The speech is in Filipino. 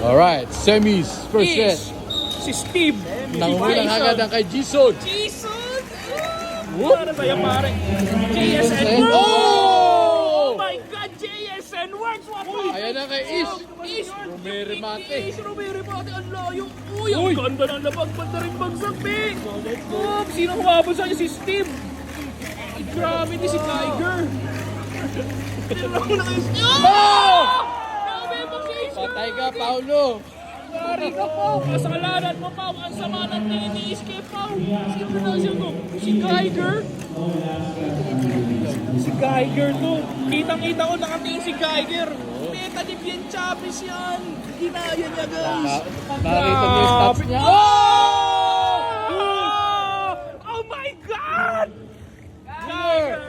Alright, semis, first set. Is si Steve. Nangungulang agad ang kay Jason. Jason! Ano ba yan, pare? JSN Works! Oh! Oh my God, JSN Works! Ayan na kay Ish. Ish! Rumeremate. Ish, Rumeremate. Ang layo. Uy, ang ganda ng labag. Banda rin bagsak, Bing. Oh, sino kumabot sa kanya? Si Steve. Ay, grabe ni si Tiger. Tinanong na kayo. Oh! Grabe po si Ish. Patay ka, Paulo. Yari ka, Pao. Kasalanan mo, Pao. Ang sama ng tingin ni Ish kay Pao. Sino na siya to? Si Tiger. Si Geiger to. Kitang-kita ko nakatingin si Geiger. Meta ni Bien Chavez yan. Ginaya niya, guys. Nakita mo yung stats niya. Oh! Oh my God! Geiger!